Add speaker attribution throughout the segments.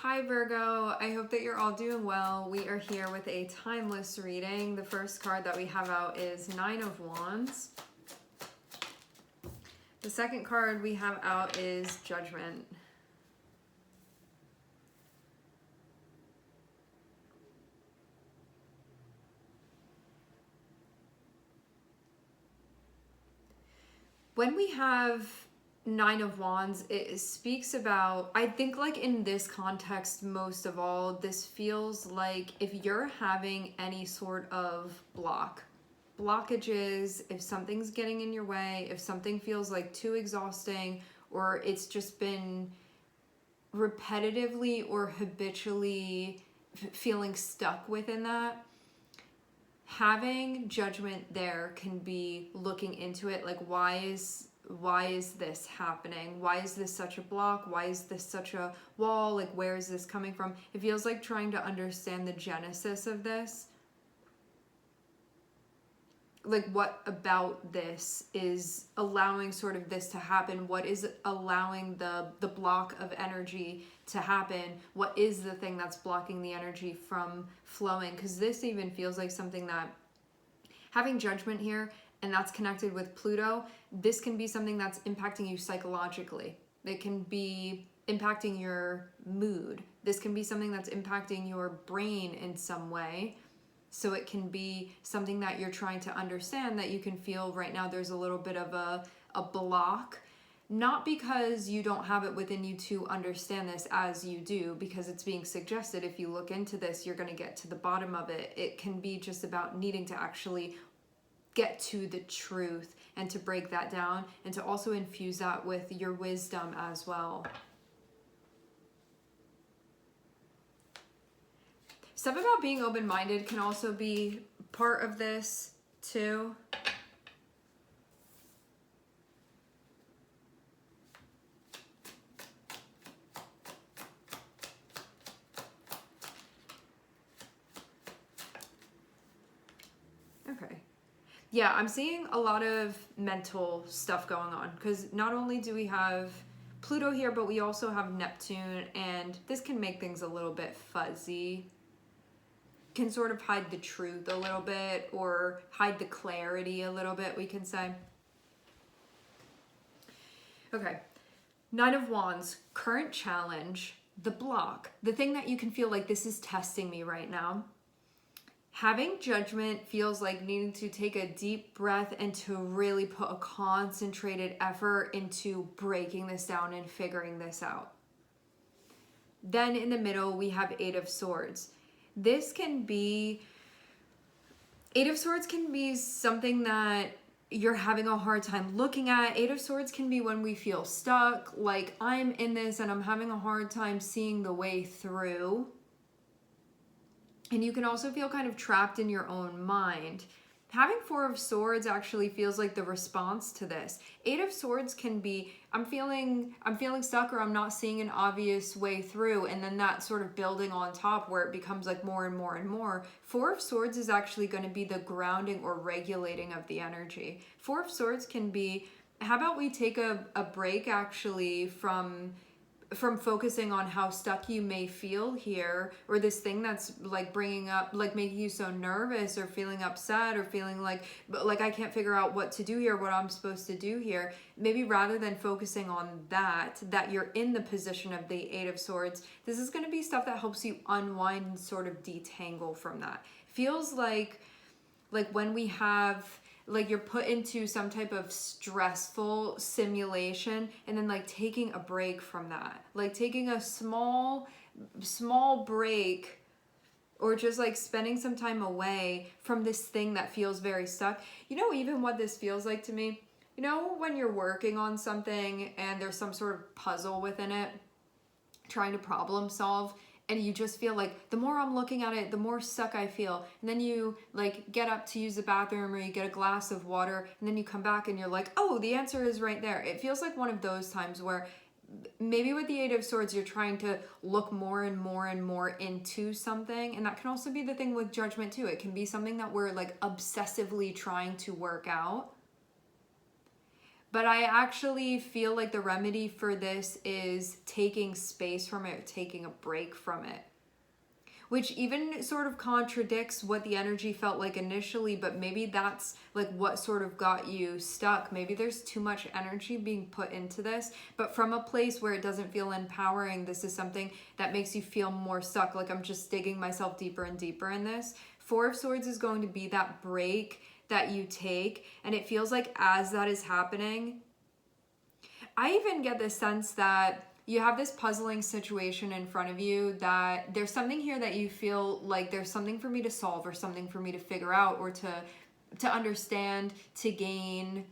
Speaker 1: Hi Virgo, I hope that you're all doing well. We are here with a timeless reading. The first card that we have out is Nine of Wands. The second card we have out is Judgment. When we have Nine of Wands, it speaks about, I think like in this context, most of all, this feels like if you're having any sort of blockages, if something's getting in your way, if something feels like too exhausting, or it's just been repetitively or habitually feeling stuck within that, having Judgment there can be looking into it, like why is this happening? Why is this such a block? Why is this such a wall? Like where is this coming from? It feels like trying to understand the genesis of this. Like what about this is allowing sort of this to happen? What is allowing the block of energy to happen? What is the thing that's blocking the energy from flowing? Because this even feels like something that having Judgment here, and that's connected with Pluto, this can be something that's impacting you psychologically. It can be impacting your mood. This can be something that's impacting your brain in some way. So it can be something that you're trying to understand, that you can feel right now there's a little bit of a block. Not because you don't have it within you to understand this, as you do, because it's being suggested. If you look into this, you're going to get to the bottom of it. It can be just about needing to actually get to the truth and to break that down and to also infuse that with your wisdom as well. Stuff about being open-minded can also be part of this too. Okay. Yeah, I'm seeing a lot of mental stuff going on because not only do we have Pluto here, but we also have Neptune, and this can make things a little bit fuzzy. Can sort of hide the truth a little bit or hide the clarity a little bit, we can say. Okay, Nine of Wands, current challenge, the block, the thing that you can feel like this is testing me right now. Having Judgment feels like needing to take a deep breath and to really put a concentrated effort into breaking this down and figuring this out. Then in the middle, we have Eight of Swords. This can be, Eight of Swords can be something that you're having a hard time looking at. Eight of Swords can be when we feel stuck, like I'm in this and I'm having a hard time seeing the way through. And you can also feel kind of trapped in your own mind. Having Four of Swords actually feels like the response to this. Eight of Swords can be, I'm feeling stuck, or I'm not seeing an obvious way through, and then that sort of building on top where it becomes like more and more and more. Four of Swords is actually going to be the grounding or regulating of the energy. Four of Swords can be, how about we take a break actually from focusing on how stuck you may feel here, or this thing that's like bringing up, like making you so nervous or feeling upset or feeling like I can't figure out what to do here, what I'm supposed to do here. Maybe rather than focusing on that you're in the position of the Eight of Swords, this is going to be stuff that helps you unwind and sort of detangle from that. Feels like when we have, like you're put into some type of stressful simulation and then like taking a break from that, like taking a small break, or just like spending some time away from this thing that feels very stuck. You know, even what this feels like to me, you know, when you're working on something and there's some sort of puzzle within it, trying to problem solve, and you just feel like the more I'm looking at it, the more stuck I feel. And then you like get up to use the bathroom, or you get a glass of water, and then you come back and you're like, oh, the answer is right there. It feels like one of those times where maybe with the Eight of Swords, you're trying to look more and more and more into something. And that can also be the thing with Judgment too. It can be something that we're like obsessively trying to work out. But I actually feel like the remedy for this is taking space from it, taking a break from it. Which even sort of contradicts what the energy felt like initially, but maybe that's like what sort of got you stuck. Maybe there's too much energy being put into this, but from a place where it doesn't feel empowering, this is something that makes you feel more stuck, like I'm just digging myself deeper and deeper in this. Four of Swords is going to be that break that you take, and it feels like as that is happening, I even get the sense that you have this puzzling situation in front of you, that there's something here that you feel like there's something for me to solve or something for me to figure out or to understand, to gain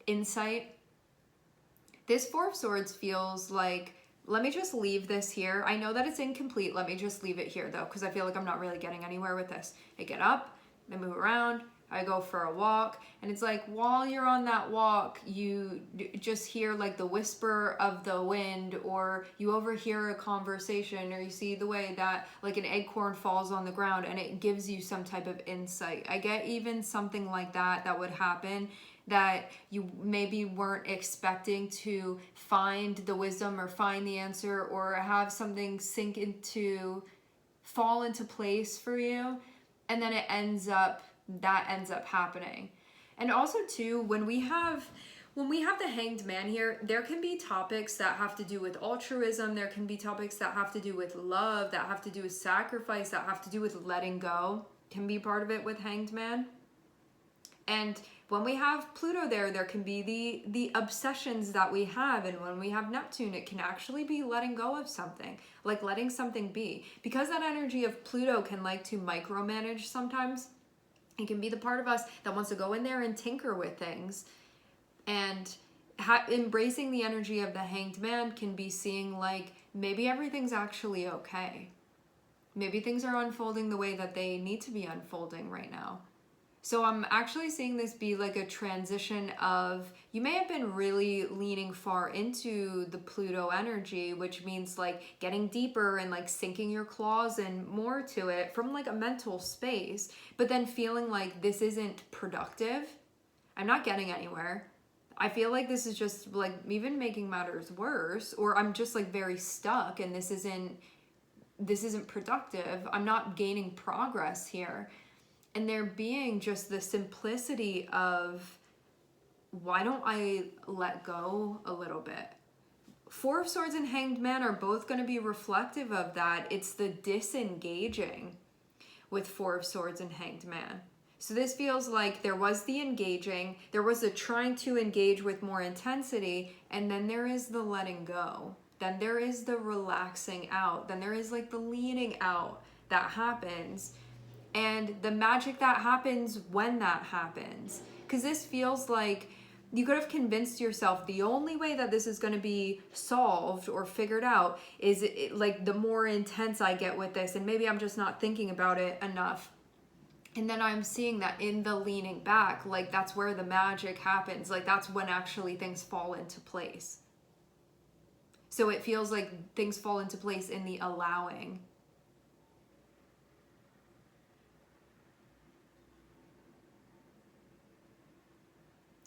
Speaker 1: insight. This Four of Swords feels like, let me just leave this here. I know that it's incomplete. Let me just leave it here though, because I feel like I'm not really getting anywhere with this. I get up, I move around, I go for a walk, and it's like while you're on that walk, you just hear like the whisper of the wind, or you overhear a conversation, or you see the way that like an acorn falls on the ground and it gives you some type of insight. I get even something like that would happen that you maybe weren't expecting to find the wisdom or find the answer or have something fall into place for you, and then that ends up happening. And also too, when we have the Hanged Man here, there can be topics that have to do with altruism, there can be topics that have to do with love, that have to do with sacrifice, that have to do with letting go, can be part of it with Hanged Man. And when we have Pluto there can be the obsessions that we have. And when we have Neptune, it can actually be letting go of something, like letting something be. Because that energy of Pluto can like to micromanage sometimes, it can be the part of us that wants to go in there and tinker with things. And embracing the energy of the Hanged Man can be seeing like, maybe everything's actually okay. Maybe things are unfolding the way that they need to be unfolding right now. So I'm actually seeing this be like a transition of, you may have been really leaning far into the Pluto energy, which means like getting deeper and like sinking your claws in more to it from like a mental space, but then feeling like this isn't productive. I'm not getting anywhere. I feel like this is just like even making matters worse, or I'm just like very stuck and this isn't productive. I'm not gaining progress here. And there being just the simplicity of, why don't I let go a little bit? Four of Swords and Hanged Man are both going to be reflective of that. It's the disengaging with Four of Swords and Hanged Man. So this feels like there was the engaging, there was the trying to engage with more intensity, and then there is the letting go. Then there is the relaxing out. Then there is like the leaning out that happens. And the magic that happens when that happens. Because this feels like you could have convinced yourself the only way that this is going to be solved or figured out is like the more intense I get with this, and maybe I'm just not thinking about it enough. And then I'm seeing that in the leaning back, like that's where the magic happens. Like that's when actually things fall into place. So it feels like things fall into place in the allowing.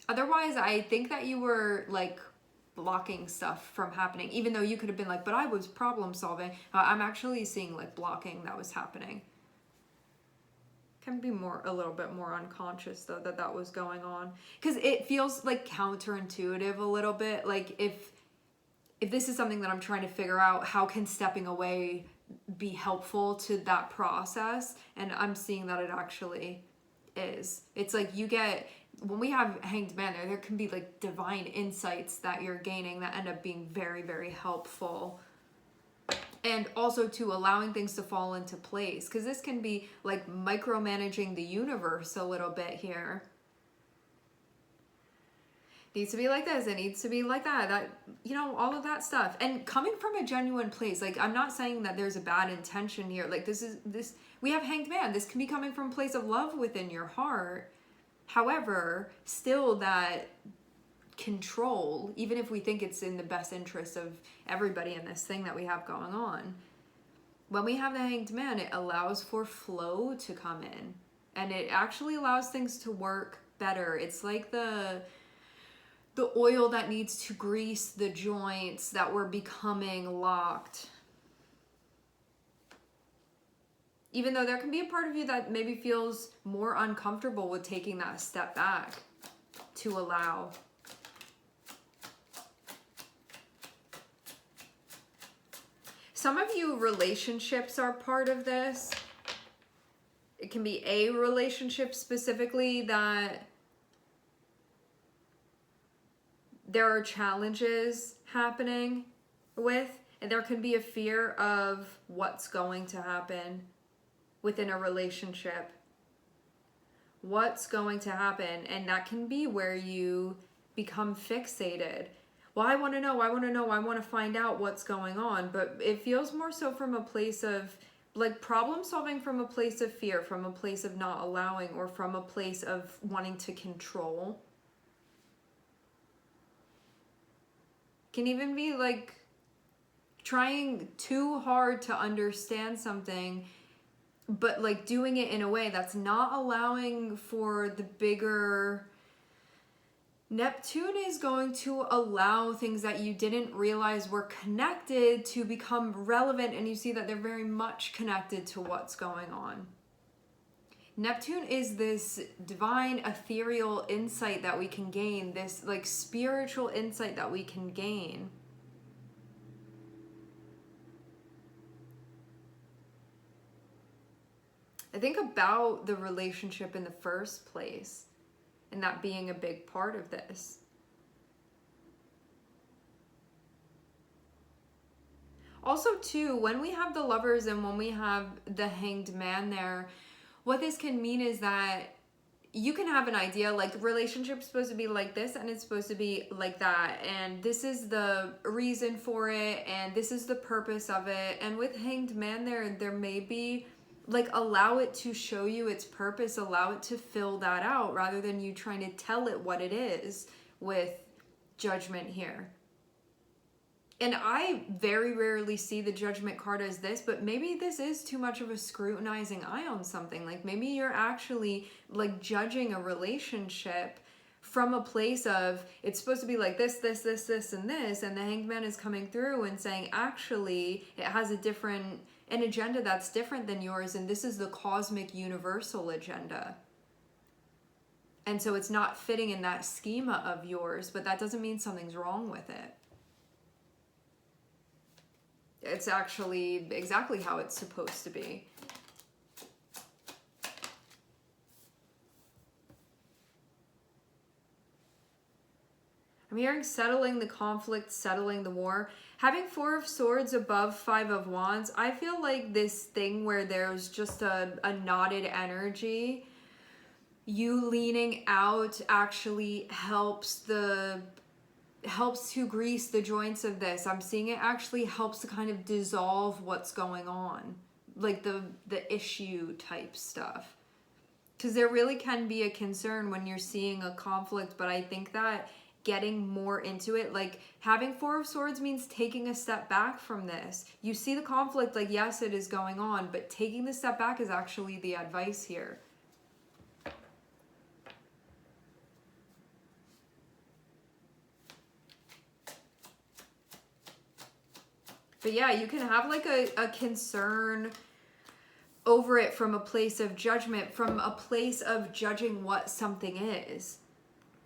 Speaker 1: Otherwise, I think that you were like blocking stuff from happening, even though you could have been like, but I was problem solving. I'm actually seeing like blocking that was happening. Can be a little bit more unconscious though that was going on, because it feels like counterintuitive a little bit. Like if this is something that I'm trying to figure out, how can stepping away be helpful to that process? And I'm seeing that it actually is. It's like when we have Hanged Man there can be like divine insights that you're gaining that end up being very, very helpful. And also to allowing things to fall into place, because this can be like micromanaging the universe a little bit here. Needs to be like this, it needs to be like that, all of that stuff. And coming from a genuine place, like I'm not saying that there's a bad intention here. Like we have Hanged Man. This can be coming from a place of love within your heart. However, still that control, even if we think it's in the best interest of everybody in this thing that we have going on, when we have the Hanged Man, it allows for flow to come in, and it actually allows things to work better. It's like the the oil that needs to grease the joints that were becoming locked. Even though there can be a part of you that maybe feels more uncomfortable with taking that step back to allow. Some of you, relationships are part of this. It can be a relationship specifically that there are challenges happening with, and there can be a fear of what's going to happen within a relationship. What's going to happen? And that can be where you become fixated. Well, I want to know, I want to find out what's going on. But it feels more so from a place of like problem solving, from a place of fear, from a place of not allowing, or from a place of wanting to control. Can even be like trying too hard to understand something, but like doing it in a way that's not allowing for the bigger. Neptune is going to allow things that you didn't realize were connected to become relevant, and you see that they're very much connected to what's going on. Neptune is this divine ethereal insight that we can gain, this like spiritual insight that we can gain. I think about the relationship in the first place, and that being a big part of this. Also, too, when we have the Lovers and when we have the Hanged Man there, what this can mean is that you can have an idea, like the relationship's supposed to be like this and it's supposed to be like that, and this is the reason for it and this is the purpose of it. And with Hanged Man there may be like, allow it to show you its purpose, allow it to fill that out rather than you trying to tell it what it is with Judgment here. And I very rarely see the Judgment card as this, but maybe this is too much of a scrutinizing eye on something. Like maybe you're actually like judging a relationship from a place of it's supposed to be like this, and this, and the Hanged Man is coming through and saying actually it has an agenda that's different than yours, and this is the cosmic universal agenda. And so it's not fitting in that schema of yours, but that doesn't mean something's wrong with it. It's actually exactly how it's supposed to be. I'm hearing settling the conflict, settling the war. Having 4 of Swords above 5 of Wands, I feel like this thing where there's just a knotted energy, you leaning out actually helps to grease the joints of this. I'm seeing it actually helps to kind of dissolve what's going on, like the issue type stuff. Because there really can be a concern when you're seeing a conflict, but I think that getting more into it, like having 4 of Swords means taking a step back from this. You see the conflict, like yes, it is going on, but taking the step back is actually the advice here. But yeah, you can have like a concern over it from a place of judgment, from a place of judging what something is.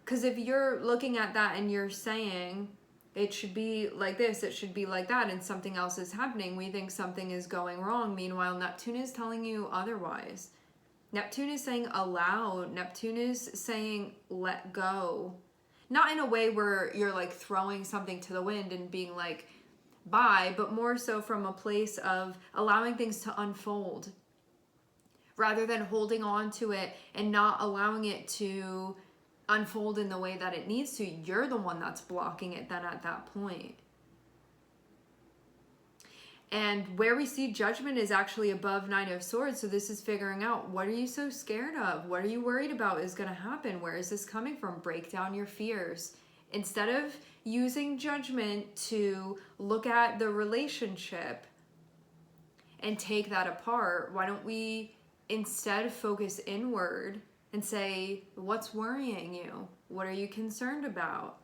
Speaker 1: Because if you're looking at that and you're saying it should be like this, it should be like that, and something else is happening, we think something is going wrong. Meanwhile, Neptune is telling you otherwise. Neptune is saying allow. Neptune is saying let go. Not in a way where you're like throwing something to the wind and being like, bye, but more so from a place of allowing things to unfold rather than holding on to it and not allowing it to unfold in the way that it needs to. You're the one that's blocking it then at that point. And where we see Judgment is actually above 9 of Swords. So this is figuring out, what are you so scared of? What are you worried about is going to happen? Where is this coming from? Break down your fears. Instead of using Judgment to look at the relationship and take that apart, why don't we instead focus inward and say, what's worrying you? What are you concerned about?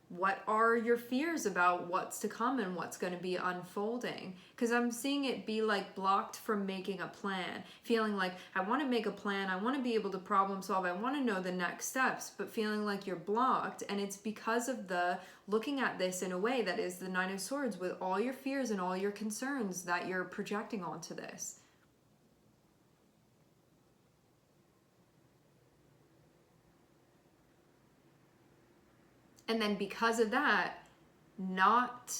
Speaker 1: What are your fears about what's to come and what's going to be unfolding? Because I'm seeing it be like blocked from making a plan, feeling like I want to make a plan, I want to be able to problem solve, I want to know the next steps, but feeling like you're blocked. And it's because of the looking at this in a way that is the Nine of Swords, with all your fears and all your concerns that you're projecting onto this. And then because of that, not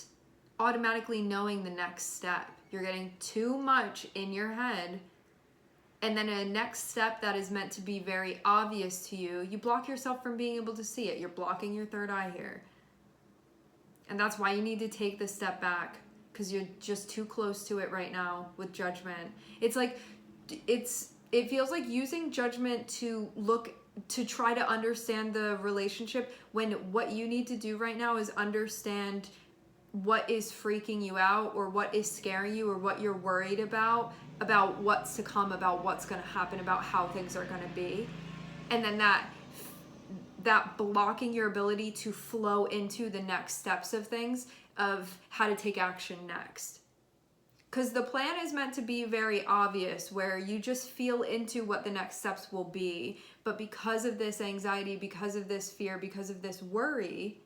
Speaker 1: automatically knowing the next step. You're getting too much in your head. And then a next step that is meant to be very obvious to you, you block yourself from being able to see it. You're blocking your third eye here. And that's why you need to take the step back, because you're just too close to it right now with Judgment. It's like, it feels like using Judgment to try to understand the relationship, when what you need to do right now is understand what is freaking you out, or what is scaring you, or what you're worried about what's to come, about what's going to happen, about how things are going to be. And then that blocking your ability to flow into the next steps of things, of how to take action next. Because the plan is meant to be very obvious, where you just feel into what the next steps will be. But because of this anxiety, because of this fear, because of this worry,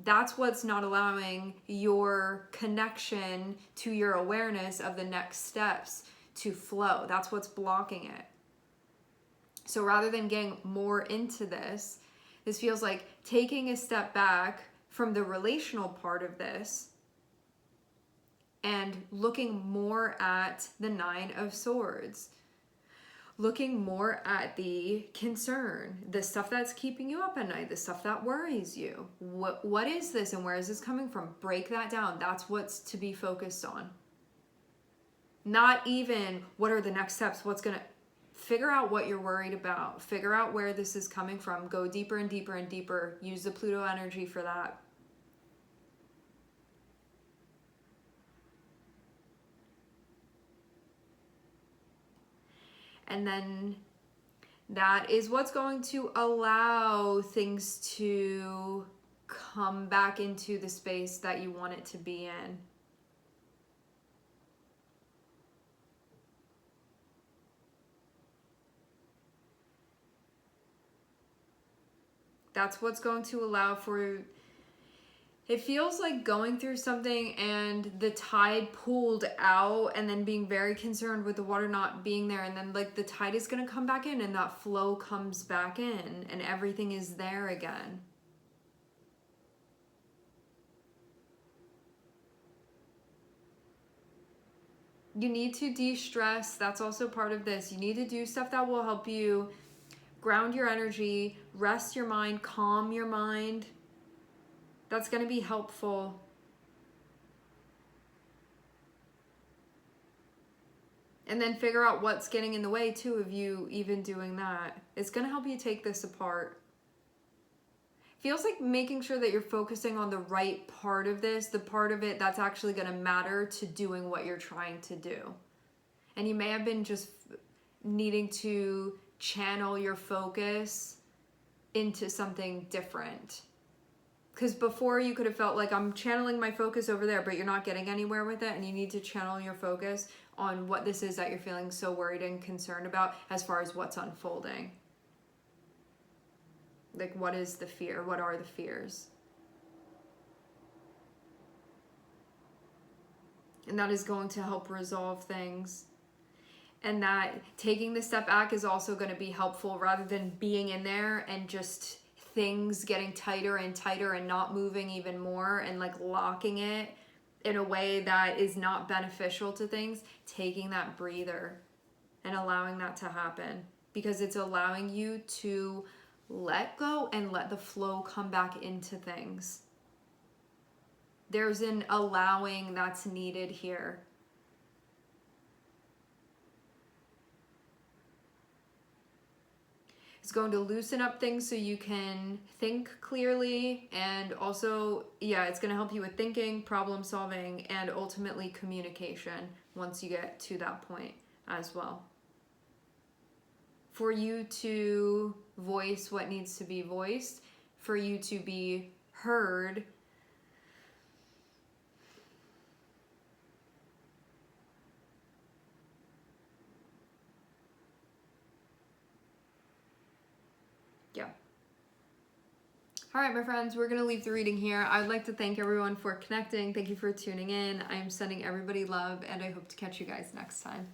Speaker 1: that's what's not allowing your connection to your awareness of the next steps to flow. That's what's blocking it. So rather than getting more into this feels like taking a step back from the relational part of this and looking more at the Nine of Swords. Looking more at the concern, the stuff that's keeping you up at night, the stuff that worries you. What is this and where is this coming from? Break that down. That's what's to be focused on. Not even what are the next steps, figure out what you're worried about. Figure out where this is coming from. Go deeper and deeper and deeper. Use the Pluto energy for that. And then that is what's going to allow things to come back into the space that you want it to be in. That's what's going to allow for... It feels like going through something and the tide pulled out, and then being very concerned with the water not being there, and then like the tide is going to come back in and that flow comes back in and everything is there again. You need to de-stress. That's also part of this. You need to do stuff that will help you ground your energy, rest your mind, calm your mind. That's going to be helpful. And then figure out what's getting in the way too of you even doing that. It's going to help you take this apart. Feels like making sure that you're focusing on the right part of this, the part of it that's actually going to matter to doing what you're trying to do. And you may have been just needing to channel your focus into something different. Because before you could have felt like I'm channeling my focus over there, but you're not getting anywhere with it, and you need to channel your focus on what this is that you're feeling so worried and concerned about as far as what's unfolding. Like, what is the fear? What are the fears? And that is going to help resolve things. And that taking the step back is also going to be helpful, rather than being in there and just things getting tighter and tighter and not moving even more and like locking it in a way that is not beneficial to things. Taking that breather and allowing that to happen, because it's allowing you to let go and let the flow come back into things. There's an allowing that's needed here. It's going to loosen up things so you can think clearly, and also, yeah, it's going to help you with thinking, problem solving, and ultimately communication once you get to that point as well. For you to voice what needs to be voiced, for you to be heard. Yeah. All right, my friends, we're going to leave the reading here. I'd like to thank everyone for connecting. Thank you for tuning in. I'm sending everybody love, and I hope to catch you guys next time.